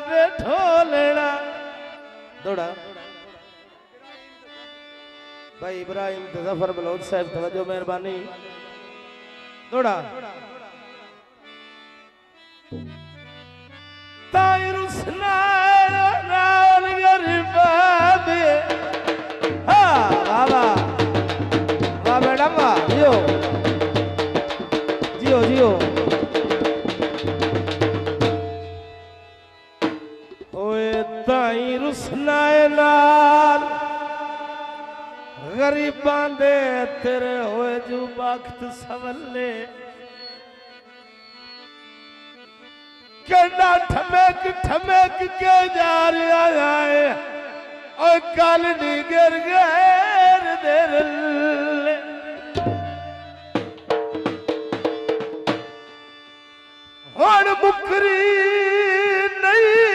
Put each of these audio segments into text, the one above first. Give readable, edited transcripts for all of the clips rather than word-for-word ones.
बैठो लेना दौड़ा भाई इब्राहिम जफर बलोच साहब तवज्जो मेहरबानी दौड़ा तायरुसना नाल गरीबादे हाँ बाबा वाह मैडम वाह जियो जियो जियो ओए तायरुसना नाल गरीबां दे तेरे होए जो वक्त सवले कंडा ठमेक ठमेक के जा रहा है और कल नी गिर गए देर हुण मुकरी नहीं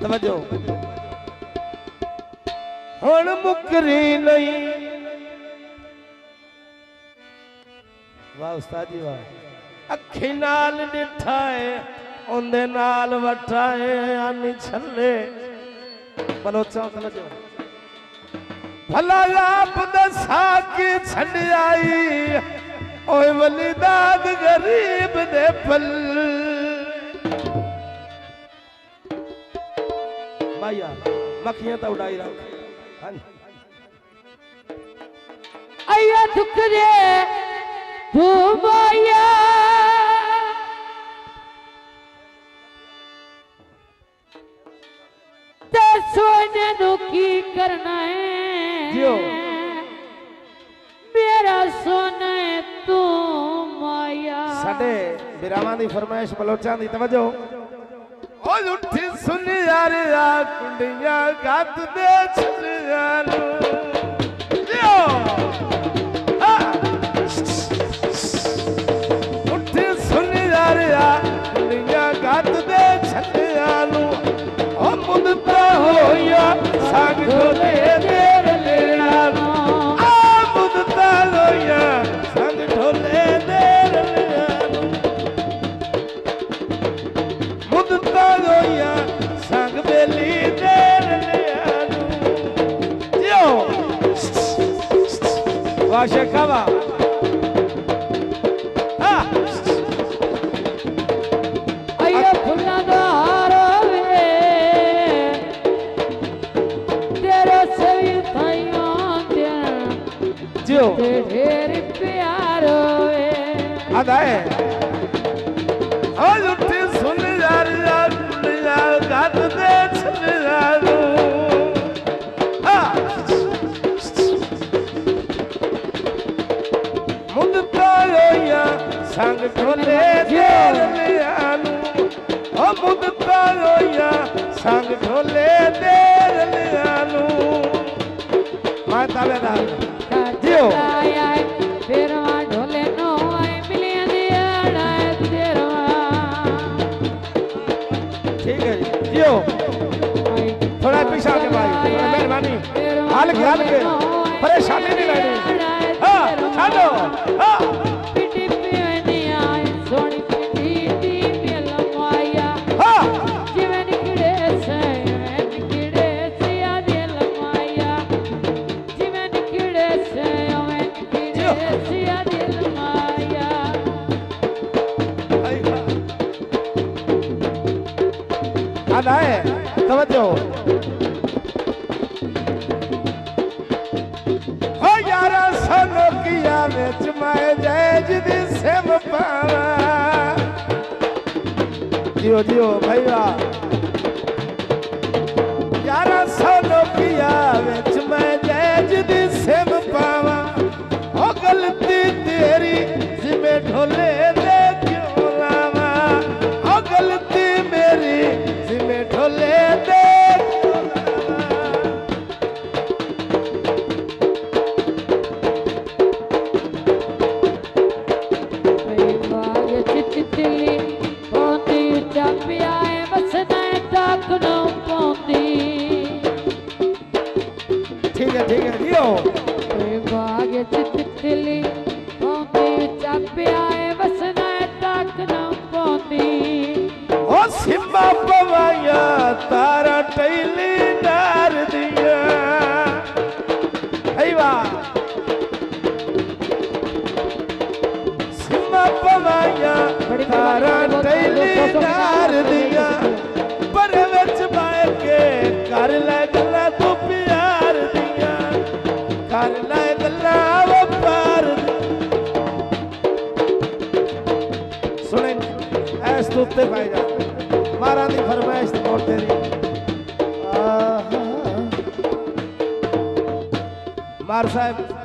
तवज्जो हुण मुकरी नहीं वाह उस्ताद जी वाह अखी नाल डिठा है उंदे नाल वठा है आनी छले बलोचा तवज्जो भला आप दसा के छड़ आई ओए वलीदाद गरीब दे फल माया मखियां तो उड़ाई रहा आया दुखरे तू माया ते सोने नु की करना है जियो मेरा सोना है तू माया साडे बिरावां दी फरमाइश बलोचां दी तवज्जो और उठी सुन यार या कुंडिया गात दे चल यारो जियो उठी सुन यार या कुंडिया गात दे चल यारो ओ मुदता होया संग ढोले देर लेना आ मुदता होया संग ढोले देर लेना मुदता होया संग बेली देर लेना जियो वाह शेखावा आया फुल्ला दा हार वे तेरे सवी थाइयों दे जियो ढेर प्यार वे आदा है आज उठी सुन यार यार कुड़िया गात दे चल यारो मुदता होया संग ढोले देर लियानु ओ मुदता होया संग ढोले देर लियानु मां तावेदार जियो आया फेरवा ढोले नो आई मिलियन दियाड़ा तेरवा ठीक है जियो थोड़ा पीछे आके भाई मेहरबानी हाल के परेशानी नहीं लेनी हाँ चलो हाँ पिटी पिवनी आई सोनी पिटी दी मेला माया हाँ जीवन किड़े से आ दिल माया जीवन किड़े से आ दिल माया आना है तवज्जो ओ यारा सनो किया विच मैं जैज दी सिम पावा जियो जियो भैया यारा सनो किया विच मैं जैज दी सिम पावा ओ गलती तेरी जिमे ढोले दे क्यों लावा ओ गलती मेरी जिमे ढोले दे बाग चितली बड़ी तारा टैली नार दिया पर विच बाए के कर ले गल्ला तू प्यार दिया कर ले गल्ला वो प्यार सुने ऐस तो उत्ते पाए जा मारा दी फरमाइश और तेरी मार साहब